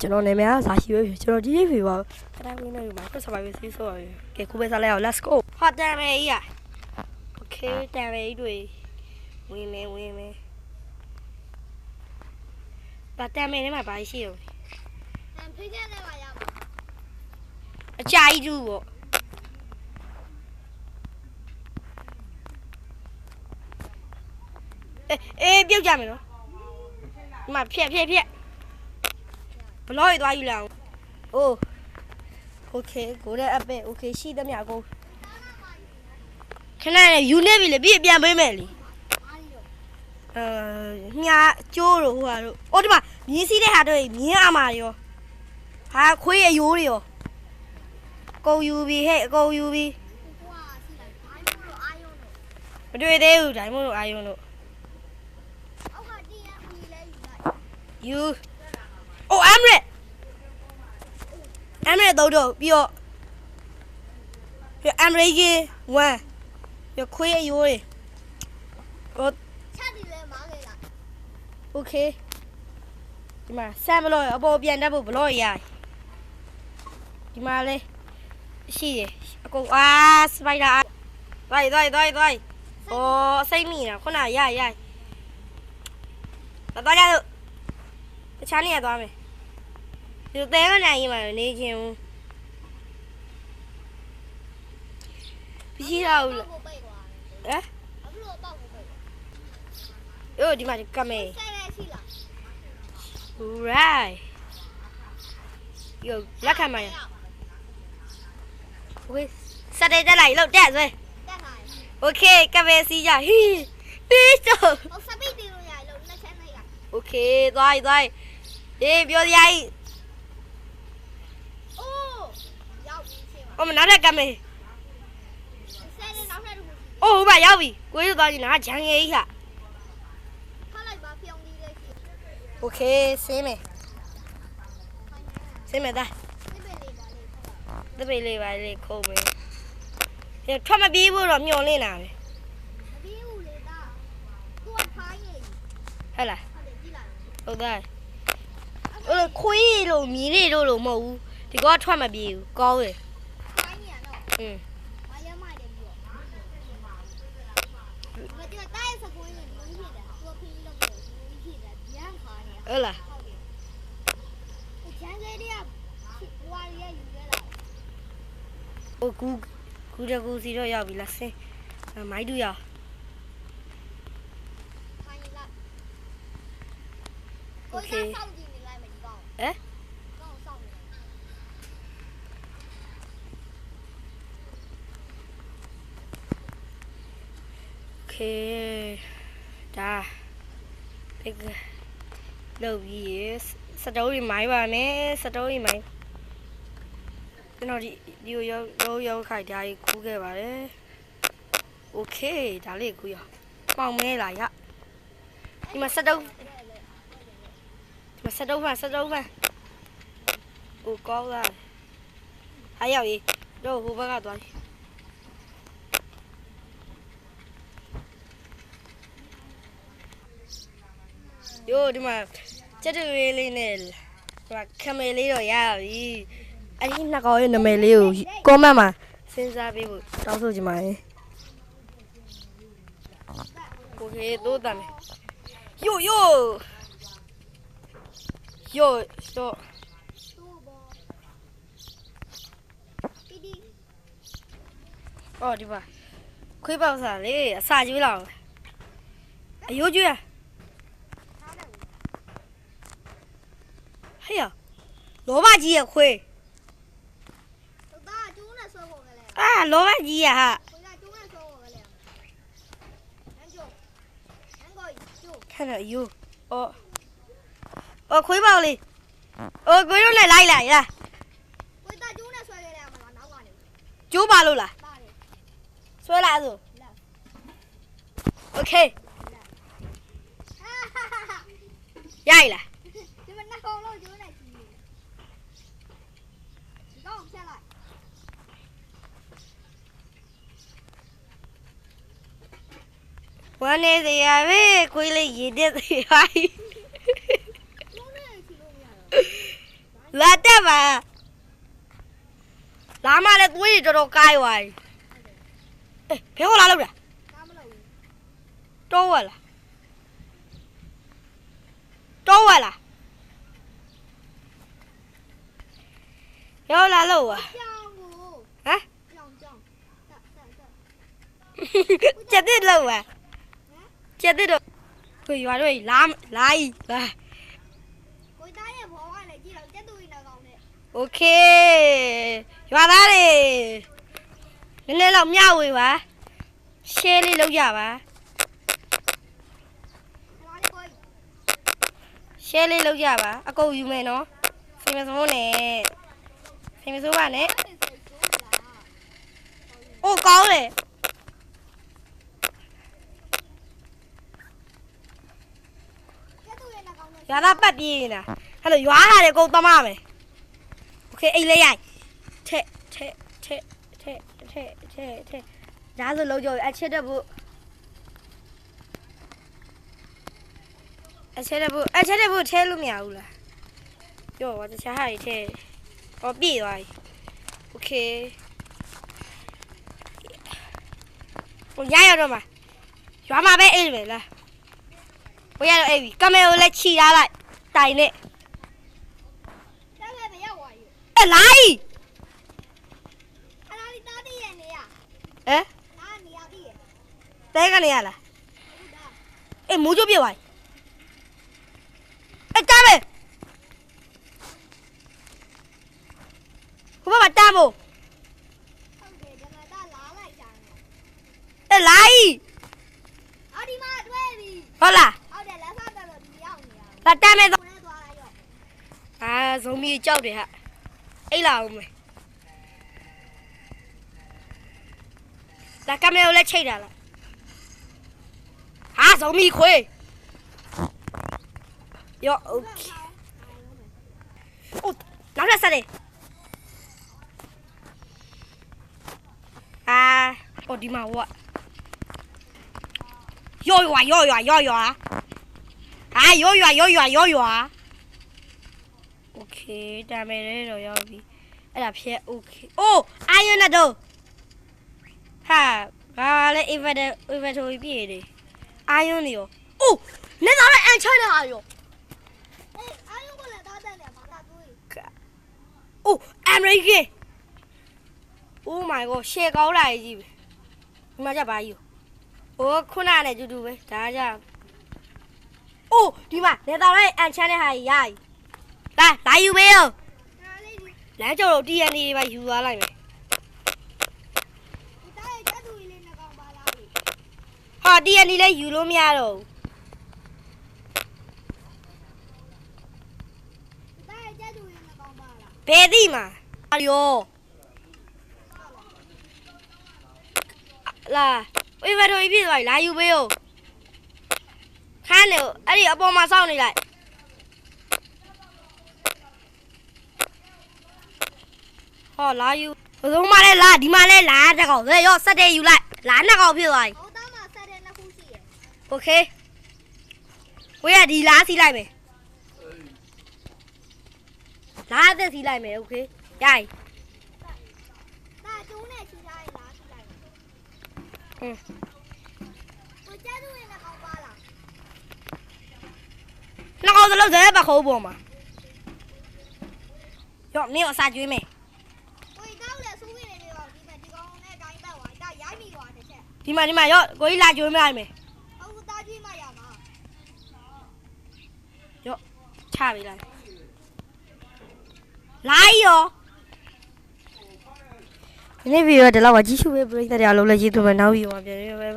ကျွန်တော်နာမည်ကဇာရှိပဲကျွန်တော်ဒီနေ့ဖေပါခဏဝင်နေမှာဆက်စပါပဲစီးဆိုရကဲခုပဲစားလိုက်အောင် let's go ဟောတန်မေးရ okay တန်မေးတွေဝင်မယ်ဘာတန်မေးနဲ့မှာဘာရှိရောဖိတ်ခဲ့နေပါရမှာအကြာကြီးတူပေါ့အေးပြုတ်ကြမယ်နော်ဒီမှာဖြက်ဘလော့ရသွားယူလာအောင်အိုး okay ကိုတဲ့အပက် okay ရှိသမျှကိုခဏနဲ့ယူနေပြီလေပြည့်ပြန်ပေးမယ်လေညာကျိုးတို့ဟိုဟာတို့အော်ဒီမှာမြင်းစီးတဲ့ဟာတို့မြင်းအမာတွေရောဟာခွေးအယိုးတွေရောကုန်ယူပြီဟဲ့အကုန်ယူပြီမတွေ့သေးဘူးဒိုင်းမို့လို့အာယုံတို့ယူအိုအမ်ရက်တော့ပြီးတော့အမ်ရက်ကြီး1ခွေးအယိုးတွေဟိုချက်ဒီလဲမားလေလား okay ဒီမှာဆမ်ဘလော့အပေါ်ပြန်တက်ဖို့ဘလော့ရဒီမှာလေရှိတယ်အကုန်စပိုက်ဒါသွားအော်စိတ်မိနေတာခုနရတော့ရလို့တခြားနေရသွားမယ်ဒီတဲကနိုင်ရင်မနေချင်ဘူးပြီးတော့ဟမ်အခုလိုပေါက်ကိုပိတ်哟，ဒီမှာကမဲ ဆက်ရရှိလား right ယောလက်ခံမရ okay စတဲ့တက်လိုက်လို့တက်ဆွဲ တက်လာ okay ကမဲစီးကြဟီးပြီးတော့ ဟိုစပီတီလို့ရလို့လက်ချက်လိုက်ရ okay သွားအေးပြောရည် အိုးရောက်ပြီချင်းပါ ဟိုမနောက်ကမဲ ဆက်နေနောက်ထပ်တစ်ခု အိုးဟိုမှာရောက်ပြီကိုရသွားကြည့်နာဂျန်ငယ်ကြီးဟာ ခါလိုက်ပါဖြောင်းလေးလေးရှိ okay ဆင်းမယ်ဒါ ဒီပဲလေးပါလေးတပိတ်လေးပါလေးခုံးမယ်ထွက်မပြေးဘူးတော့မျောလင်းတာပဲ မပြီးဘူးလေတာသူကဖိုင်းနေ ဟဲ့လား ဟုတ်တယ်ကြည့်လိုက် ဟုတ်သားခွေးလို့မြည်နေလို့မဟုတ်ဘူးဒီကောထွက်မပြေးဘူးကောင်းတယ် ဖိုင်းနေရတော့ မရမိုက်တယ်ပြီးတော့မကြည့်တိုင်းစကွင်းလို့လူကြီးဖြစ်တယ်သူကဖီးလို့ပြောလူကြီးဖြစ်တယ်ဗျမ်းခါနေ ဟုတ်လား ဟုတ်တယ်ကျန်ခဲ့တဲ့ဝါရီရယူခဲ့လာ ဟိုကူတကူစီတော့ရောက်ပြီလားဆင်းမိုက်တူရောက် ဖိုင်းလာကိုကြီးစောင့်ကြည့်နေလိုက်မယ်ဒီကောင်ကောင်းစောင့်နေ โอเคဒါဒီလောက်ပြီးစတိုးရီမိုင်းပါမယ်စတိုးရီမိုင်းကျွန်တော်ဒီရောက်ခိုက်ဒါကြီးခူးခဲ့ပါတယ်โอเคဒါလေးခူးရပေါင်မဲလာရဒီမှာစတိုးဖန်โอ้ကောင်းလာအားရောက်ရေးတော့ဟိုဘက်ကသွား哟，ဒီမှာချက်တူလေးနဲ့ဟိုခမဲလေးတော့ရပြီအဲ့ဒီနှစ်ကောင်ရဲ့နာမည်လေးကို comment မှာစဉ်းစားပေးဖို့တောင်းဆိုချင်ပါတယ်โอเคတော့တမ်းယောတော့အော်ဒီပါခွေးပေါက်စားလေအစာကျွေးလောက်အယိုးကျွေးဟေးလောဘကြီးရခွေး ဒါကျိုးနဲ့ဆောဖို့ကလေး လောဘကြီးရဟာ ကိုကကျိုးနဲ့ဆောဖို့ကလေးအန်ကျိုးကျိုး ခဏအယိုးခွေးပေါက်လေးကိုရုံးနဲ့လိုက်လာရ ကိုကကျိုးနဲ့ဆွဲခဲ့ရမှာနောက်ကနေ ကျိုးပါလို့လား ပါတယ် ဆွဲလာဆိုโอเคရည်လား ဒီမနှကောင်လုံးကျိုးနဲ့ကြည့်နေဒီကောင်ဖြတ်လိုက် ဝမ်းနေစရာပဲခွေးလေးရေတက်စရာ ကျိုးနဲ့ချီလို့မရတော့ လာတက်ပါလာမလည်းသွေးတော်တော်ကိုင်းသွားပြီဘယ်ဟောလာလို့လား ကားမလို့ဘူး တောဝက်လားတောဝက်လားရောက်လာလို့ဝါ ကြောင်ကို ဟမ် ကြောင်တက် ကျက်တဲ့လို့ဝါကျက်တဲ့တော့ခွေရွာတော့လာဤလာ ကိုသားရဲ့ဘောကလည်းကြည့်တော့ကျက်သူရင်တော့ကောင်းတယ် โอเคရွာသားတွေနည်းနည်းတော့မျှဝေပါရှဲလေးလုပ်ကြပါ ဒါလေးကို ရှဲလေးလုပ်ကြပါအကုန်ယူမယ်နော်စိတ်မစိုးနဲ့စိတ်မစိုးပါနဲ့ အဲ့ဒါဆိုဆိုလား အိုးကောင်းတယ် ကျက်သူရင်တော့ကောင်းတယ် ရွာသားပတ်ပြေးနေတာအဲ့လိုရွာလာတယ်အကုန်သမားမယ်โอเคအိတ်လေးရိုက်ထက်ဒါဆိုလုံးကြောအချက်တက်ဖို့အချက်တက်ဖို့ထဲလို့မရဘူးလားပြောပါတခြားဟာတွေထဲဟောပြေးသွားပြီโอเคဟိုရရတော့မှာရွာမှာပဲအိတ်ပဲလားဟိုရတော့အိတ်ပြီကမဲကိုလည်းခြိထားလိုက်တိုင်နဲ့ ကျက်လည်းမရောက်ပါဘူး လိုက် အဲ့ဒါလေးတားတည့်ရဲ့နေရ ဟမ် ဒါနေရတည့်ရဲ့ တဲကနေရလား ဟုတ်တာ အေးမိုးချိုးပြေးသွားပြီအေးတားမယ်ဟိုဘက်မှာတားမို့ ဟုတ်တယ်ကျွန်တော်ဒါလာလိုက်ကြတယ် အေးလိုက် အော်ဒီမှာတွေ့ပြီ ဟုတ်လား ဟုတ်တယ်လက်စားတက်လို့ဒီရောက်နေတာ လာတားမယ် ကိုနဲ့သွားလိုက်ရော အာဇုံမီကြောက်တယ်ဟာအိတ်လာအောင်မယ်လာကမဲကိုလည်းချိတ်တာလားဟာဇုံမီခွေးယောโอเคအိုးနောက်ထပ်ဆက်တယ်အာဟိုဒီမှာဝတ်ယောဟာယောโอเคတာမယ်လေတော့ရောက်ပြီအဲ့ဒါဖြဲโอเคအိုးအာယွန်းနဲ့တော့ဟာဘာလဲ inventory ပြည့်တယ်အာယွန်းနေရောအိုးနေသားနဲ့အန်ချိုင်းနေတာရော အေးအာယုံကလည်းတားတက်တယ်ဘာသာတွေ့ အိုး American Oh my god ရှေ့ကောင်းလာကြီးပဲဒီမှာကြပါကြီးဟိုခုနနဲ့တူတူပဲဒါကြအိုးဒီမှာနေသားနဲ့အန်ချမ်းတဲ့ဟာကြီးရည်လာယူပေးရော ဒါလေးဒီ လမ်းကျော်တော့ TNA တွေပါယူသွားလိုက်မယ် တားရဲ့ကျက်သူရင်လည်းနှကောင်ပါလားဒီ ဟာ TNA လည်းယူလို့မရတော့ဘူး တားရဲ့ကျက်သူရင်နှကောင်ပါလား ဘယ်သိမှာရောလာဝေဘတော်ပြည့်သွားပြီလာယူပေးရောခန်းနေအဲ့ဒီအပေါ်မှာစောင့်နေလိုက်ဟောလာယူဘယ်ဆုံးမလဲလာဒီမှာလဲလာတစ်ကောင်လေရောစက်တဲ့ယူလိုက်လာနှစ်ကောင်ဖြစ်သွားပြီ ဟောသားမှာဆက်တဲ့နှစ်ခုရှိရဲ့ โอเคဝေးရဒီလားစီးလိုက်မယ်လားသက်စီးလိုက်မယ်โอเคရိုက် တားကျုံးနဲ့ချီထားရင်လားကြည့်လိုက် ဟင်း ကိုကျက်သူရင်နှကောင်ပါလား နှစ်ကောင်စလုံးဇဲပခုံးပေါ်မှာရောမင်းအစာကျွေးမယ် ကိုကောက်လည်းဆိုးနေတယ်ရောဒီမဲ့ဒီကောင်နဲ့ကိုင်းပတ်သွားတာရိုက်မိသွားတစ်ချက် ဒီမှာရောကိုကြီးလာကျွေးမလိုက်မယ် အခုတားကြည့်မှရမှာ ရောချပေးလိုက်လိုက်ရောဒီနေ့ဗီဒီယိုဒီလောက်ပါကြည့်ရှုပေးပရိသတ်တွေအားလုံးလည်းကျေးဇူးပဲနောက်ဗီဒီယိုမှာပြန်ပြီး